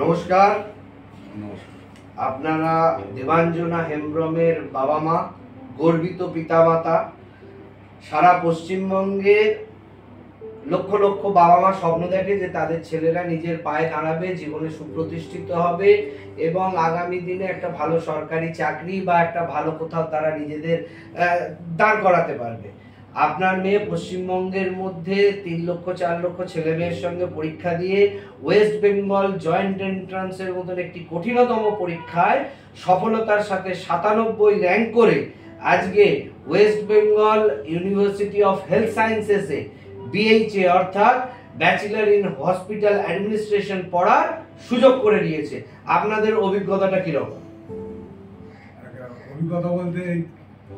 নমস্কার। আপনারা দেবাঞ্জনা হেমব্রমের বাবা মা, গর্বিত পিতামাতা। সারা পশ্চিমবঙ্গের লক্ষ লক্ষ বাবা মা স্বপ্ন দেখে যে তাদের ছেলেরা নিজের পায়ে দাঁড়াবে, জীবনে সুপ্রতিষ্ঠিত হবে এবং আগামী দিনে একটা ভালো সরকারি চাকরি বা একটা ভালো কোথাও তারা নিজেদের দাঁড় করাতে পারবে। আপনার মেয়ে পশ্চিমবঙ্গের মধ্যে 3 লক্ষ 4 লক্ষ ছেলে মেয়ের সঙ্গে পরীক্ষা দিয়ে ওয়েস্ট বেঙ্গল জয়েন্ট এন্ট্রান্সের মতন একটি কঠিনতম পরীক্ষায় সফলতার সাথে 97 র্যাঙ্ক করে আজকে West Bengal university of health সায়েন্সেসে বিএইচএ অর্থাৎ ব্যাচেলর ইন হসপিটাল অ্যাডমিনিস্ট্রেশন পড়ার সুযোগ করে দিয়েছে। আপনাদের অভিজ্ঞতাটা কিরকম? অভিজ্ঞতা বলতে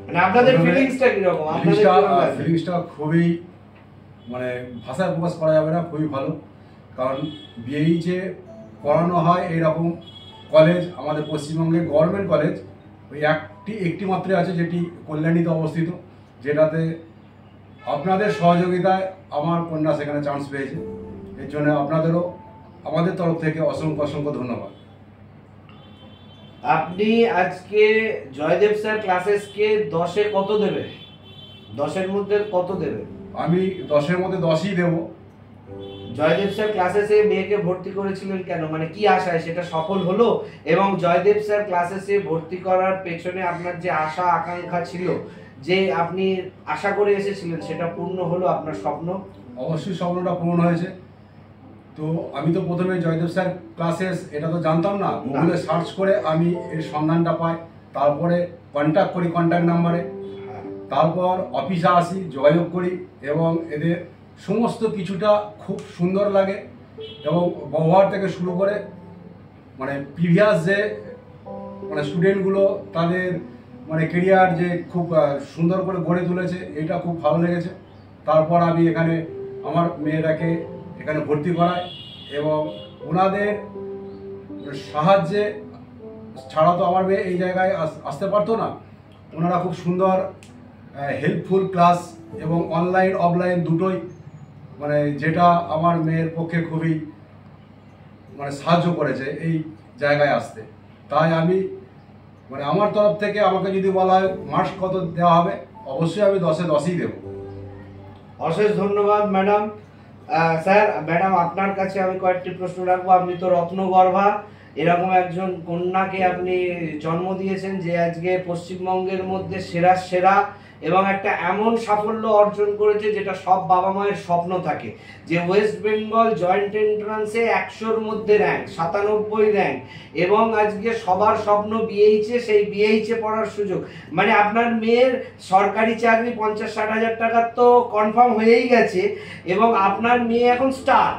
মানে আপনাদের ফিলিংসটা কিরকম? ফিলিংসটা খুবই মানে ভাষায় প্রকাশ করা যাবে না, খুবই ভালো। কারণ বিএইচএ পড়ানো হয় এইরকম কলেজ আমাদের পশ্চিমবঙ্গে গভর্নমেন্ট কলেজ ওই একটি মাত্র আছে, যেটি কল্যাণীতে অবস্থিত, যেটাতে আপনাদের সহযোগিতায় আমার কন্যা সেখানে চান্স পেয়েছে। এর জন্য আপনাদেরও আমাদের তরফ থেকে অসংখ্য অসংখ্য ধন্যবাদ। আপনি আজকে জয়দেব স্যার ক্লাসেসকে 10-এ কত দেবেন? 10-এর মধ্যে কত দেবেন? আমি 10-এর মধ্যে 10ই দেব। জয়দেব স্যার ক্লাসেসে মেয়েকে ভর্তি করেছিলেন কেন, মানে কি আশায় সেটা সফল হলো? এবং জয়দেব স্যার ক্লাসেসে ভর্তি করার পেছনে আপনার যে আশা আকাঙ্ক্ষা ছিল, যে আপনি আশা করে এসেছিলেন, সেটা পূর্ণ হলো? আপনার স্বপ্ন? অবশ্যই স্বপ্নটা পূরণ হয়েছে। তো আমি তো প্রথমে জয়দেব স্যার ক্লাসেস এটা তো জানতাম না, গুগলে সার্চ করে আমি এর সন্ধানটা পাই, তারপরে কন্ট্যাক্ট করি কন্ট্যাক্ট নাম্বারে, তারপর অফিসে আসি, যোগাযোগ করি এবং এদের সমস্ত কিছুটা খুব সুন্দর লাগে এবং ব্যবহার থেকে শুরু করে মানে প্রিভিয়াস যে মানে স্টুডেন্টগুলো তাদের মানে কেরিয়ার যে খুব সুন্দর করে গড়ে তুলেছে, এটা খুব ভালো লেগেছে। তারপর আমি এখানে আমার মেয়েটাকে এখানে ভর্তি করাই এবং ওনাদের সাহায্যে ছাড়া তো আমার মেয়ে এই জায়গায় আসতে পারতো না। ওনারা খুব সুন্দর হেল্পফুল ক্লাস এবং অনলাইন অফলাইন দুটোই, মানে যেটা আমার মেয়ের পক্ষে খুবই মানে সাহায্য করেছে এই জায়গায় আসতে। তাই আমি মানে আমার তরফ থেকে আমাকে যদি বলা হয় মার্কস কত দেওয়া হবে, অবশ্যই আমি 10-এ 10ই দেবো। অশেষ ধন্যবাদ ম্যাডাম। স্যার, ম্যাডাম আপনার কাছে আমি কয়েকটি প্রশ্ন রাখবো। আপনি তো রত্নগর্ভা, এরকম একজন কন্যাকে আপনি জন্ম দিয়েছেন যে আজকে পশ্চিমবঙ্গের মধ্যে সেরা সেরা এবং একটা এমন সাফল্য অর্জন করেছে যেটা সব বাবা মায়ের স্বপ্ন থাকে, যে ওয়েস্ট বেঙ্গল জয়েন্ট এন্ট্রান্সে 100-র মধ্যে র্যাঙ্ক, 97 র্যাঙ্ক, এবং আজকে সবার স্বপ্ন বিএইচএ, সেই বিএইচএ পড়ার সুযোগ। মানে আপনার মেয়ের সরকারি চাকরি 50-60 হাজার টাকার তো কনফার্ম হয়েই গেছে এবং আপনার মেয়ে এখন স্টার।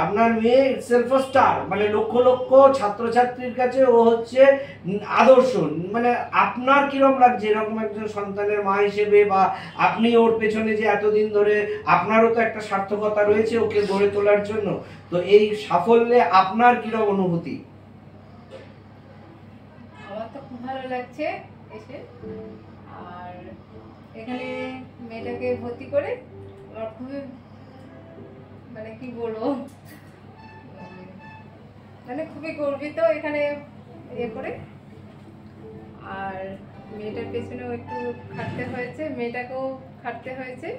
আপনার মেয়ে সেলফ স্টার, মানে লক্ষ লক্ষ ছাত্রছাত্রীর কাছে ও হচ্ছে আদর্শ। মানে আপনার কিরকম লাগছে এরকম একজন সন্তানের মা হিসেবে, বা আপনি ওর পেছনে যে এতদিন ধরে, আপনারও তো একটা সার্থকতা রয়েছে ওকে গড়ে তোলার জন্য, তো এই সাফল্যে আপনার কিরকম অনুভূতি? আমার তো খুব ভালো লাগছে এসে, আর এখানে মেয়েটাকে ভর্তি করে আমার খুবই মানে কি বলবো, মানে খুবই গর্বিত এখানে করে। আর মেয়েটার পেছনেও একটু খাটতে হয়েছে, মেয়েটাকেও খাটতে হয়েছে।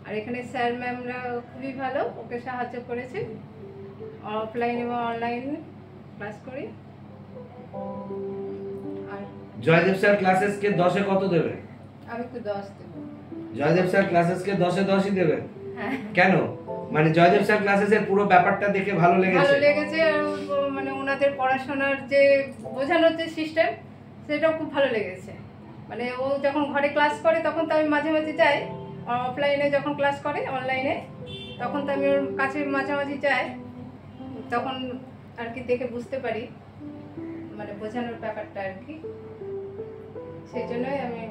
আর এখানে স্যার ম্যামরা খুবই ভালো, ওকে সাহায্য করেছে। অফলাইন এবং অনলাইন ক্লাস করি। আর জয়দেব স্যার ক্লাসেসকে 10-এ কত দেবেন? আমি তো 10 দেব। জয়দেব স্যার ক্লাসেসকে 10-এ 10ই দেবেন? হ্যাঁ। কেন? মানে জয়দেব স্যার ক্লাসেসের পুরো ব্যাপারটা দেখে ভালো লেগেছে? ভালো লেগেছে, মানে ওনাদের পড়াশোনার যে বোঝানোর যে সিস্টেম, সেটাও খুব ভালো লেগেছে। মানে ও যখন ঘরে ক্লাস করে তখন তো আমি মাঝে মাঝে যাই, অফলাইনে যখন ক্লাস করে অনলাইনে তখন তো আমি ওর কাছে মাঝে মাঝে যাই, তখন আর কি দেখে বুঝতে পারি মানে বোঝানোর ব্যাপারটা আর কি, সেই জন্যই আমি।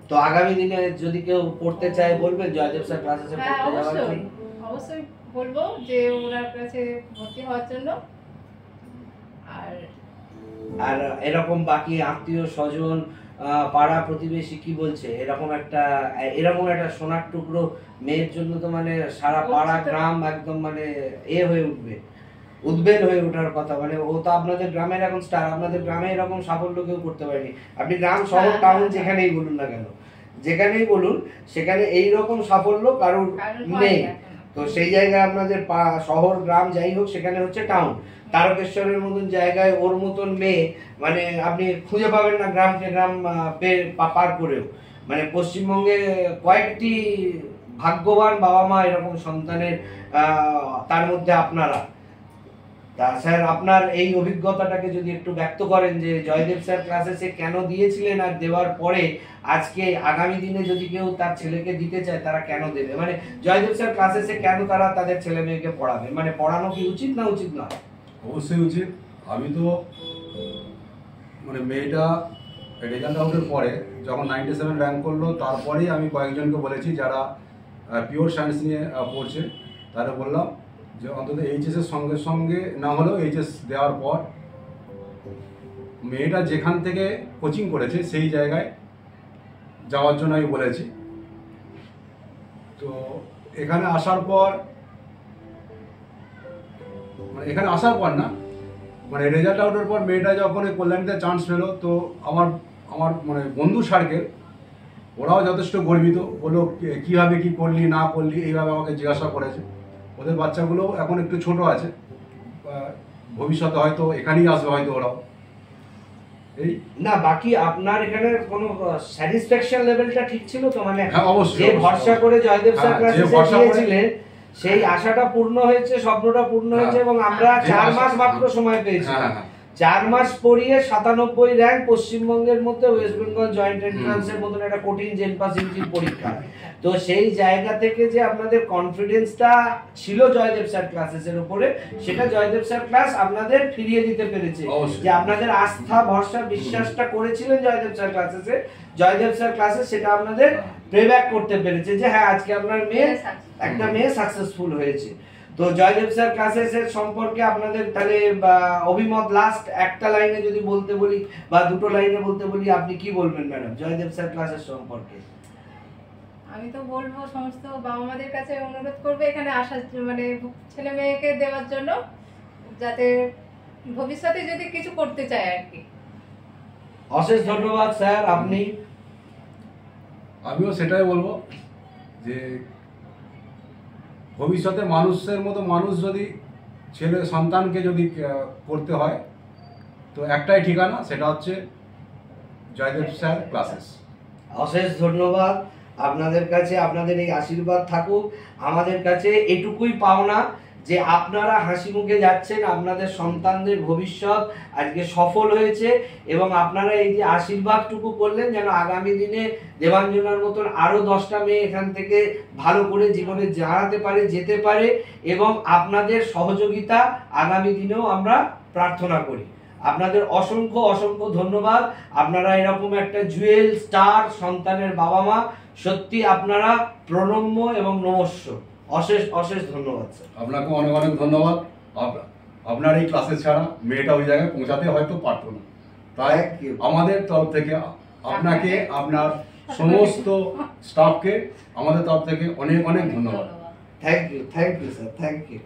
তো আগামী দিনে যদি কেউ পড়তে চায় বলবেন জয়দেব স্যার ক্লাসেসে হ্যাঁ, পড়তে যাওয়ার অবশ্যই জন্য? অবশ্যই বলবো যে ওনার কাছে ভর্তি হওয়ার জন্য। আর এরকম বাকি আত্মীয় স্বজন, পাড়া প্রতিবেশী কি বলছে? এরকম একটা সোনার টুকরো মেয়ের জন্য তো মানে সারা পাড়া গ্রাম একদম মানে হয়ে উঠবে। উদ্বেল হয়ে ওঠার কথা, মানে ও তো আপনাদের গ্রামের এখন স্টার, আপনাদের গ্রামে এরকম সাফল্য কেউ করতে পারেনি। আপনি গ্রাম শহর টাউন যেখানেই বলুন না কেন, যেখানেই বলুন সেখানে এইরকম সাফল্য কারোর নেই। তো সেই জায়গায় আপনাদের শহর গ্রাম যাই হোক সেখানে হচ্ছে টাউন। তারকেশ্বরের মতন জায়গায় ওর মতন মেয়ে মানে আপনি খুঁজে পাবেন না গ্রামকে গ্রাম পার করেও। মানে পশ্চিমবঙ্গে কয়েকটি ভাগ্যবান বাবা মা এরকম সন্তানের, তার মধ্যে আপনারা। তা স্যার আপনার এই অভিজ্ঞতাটাকে যদি একটু ব্যক্ত করেন যে জয়দেব স্যার ক্লাসেসে কেন দিয়েছিলেন, আর দেওয়ার পরে আজকে আগামী দিনে যদি কেউ তার ছেলেকে দিতে চায় তারা কেন দেবে, মানে জয়দেব স্যার ক্লাসেসে কেন তারা তাদের ছেলে মেয়েকে পড়াবে, মানে পড়ানো কি উচিত না উচিত নয়? অবশ্যই উচিত। আমি তো মানে মেয়েটা রেজাল্ট আউটের পরে যখন 97 র্যাঙ্ক করলো, তারপরেই আমি কয়েকজনকে বলেছি যারা পিওর সায়েন্স নিয়ে পড়ছে, তারা বললাম যে অন্তত এইচএসের সঙ্গে সঙ্গে না হলেও এইচএস দেওয়ার পর মেয়েটা যেখান থেকে কোচিং করেছে সেই জায়গায় যাওয়ার জন্য আমি বলেছি। তো এখানে আসার পর মানে এখানে আসার পর না, মানে রেজাল্ট আউটের পর মেয়েটা যখন কল্যাণীতে চান্স পেলো, তো আমার মানে বন্ধু সার্কেল ওরাও যথেষ্ট গর্বিত, বললো কীভাবে কী করলি না করলি এইভাবে আমাকে জিজ্ঞাসা করেছে। ওদের বাচ্চাগুলো এখন একটু ছোট আছে, ভবিষ্যতে হয়তো এখানেই আসবে হয়তো ওরাও। এই না বাকি আপনার এখানে কোনো স্যাটিসফ্যাকশন লেভেলটা ঠিক ছিল তো, মানে হ্যাঁ অবশ্যই, যে ভরসা করে জয়দেব স্যার যে ক্লাসে ভরসা করে দিয়েছিলেন সেই আশাটা পূর্ণ হয়েছে, স্বপ্নটা পূর্ণ হয়েছে, এবং আমরা যে 4 মাস আশা- মাত্র সময় পেয়েছি। হ্যাঁ হ্যাঁ 4 মাস পড়িয়ে 97 র্যাঙ্ক, পশ্চিমবঙ্গের মধ্যে ওয়েস্ট বেঙ্গল জয়েন্ট এন্ট্রান্সের মতন একটা কঠিন জেনপাস ইঞ্জিন পরীক্ষা। তো সেই জায়গা থেকে যে আপনাদের কনফিডেন্সটা ছিল জয়দেব স্যার ক্লাসেসের উপরে, সেটা জয়দেব স্যার ক্লাস আপনাদের ফিরিয়ে দিতে পেরেছে। যে আপনাদের আস্থা ভরসা বিশ্বাসটা করেছিলেন জয়দেব স্যার ক্লাসেসে, জয়দেব স্যার ক্লাসে সেটা আপনাদের প্লেব্যাক করতে পেরেছে যে হ্যাঁ আজকে আপনার মেয়ে একটা মেয়ে সাকসেসফুল হয়েছে। তো জয়দেব স্যার ক্লাসেসের সম্পর্কে আপনাদের তাহলে অভিমত লাস্ট একটা লাইনে যদি বলতে বলি বা দুটো লাইনে বলতে বলি, আপনি কি বলবেন ম্যাডাম জয়দেব স্যার ক্লাসের সম্পর্কে? আমি তো বলবো সমস্ত বাবা মাদের কাছে অনুরোধ করবে এখানে আসার, মানে ছেলে মেয়েকে দেওয়ার জন্য, যাতে ভবিষ্যতে যদি কিছু করতে চায় আর কি। অশেষ ধন্যবাদ স্যার। আপনি? আমিও সেটাই বলবো যে ভবিষ্যতে মানুষের মতো মানুষ যদি ছেলে সন্তানকে যদি করতে হয়, তো একটাই ঠিকানা, সেটা হচ্ছে জয়দেব স্যার ক্লাসেস। অশেষ ধন্যবাদ আপনাদের কাছে, আপনাদের এই আশীর্বাদ থাকুক। আমাদের কাছে এটুকুই পাওনা যে আপনারা হাসি মুখে যাচ্ছেন, আপনাদের সন্তানদের ভবিষ্যৎ আজকে সফল হয়েছে, এবং আপনারা এই যে আশীর্বাদটুকু করলেন যেন আগামী দিনে দেবাঞ্জনার মতন আরও 10টা মেয়ে এখান থেকে ভালো করে জীবনে জানাতে পারে, যেতে পারে, এবং আপনাদের সহযোগিতা আগামী দিনেও আমরা প্রার্থনা করি। আপনাদের অসংখ্য অসংখ্য ধন্যবাদ। আপনারা এরকম একটা জুয়েল স্টার সন্তানের বাবা মা, সত্যি আপনারা প্রণম্য এবং নমস্য। অশেষ অশেষ ধন্যবাদ স্যার। আপনাকে অনেক অনেক ধন্যবাদ। আপনার এই ক্লাসে ছাড়া মেয়েটা ওই জায়গায় পৌঁছাতে হয়তো পারতো না। তাই আমাদের তরফ থেকে আপনাকে, আপনার সমস্ত স্টাফকে আমাদের তরফ থেকে অনেক অনেক ধন্যবাদ। Thank you sir, thank you.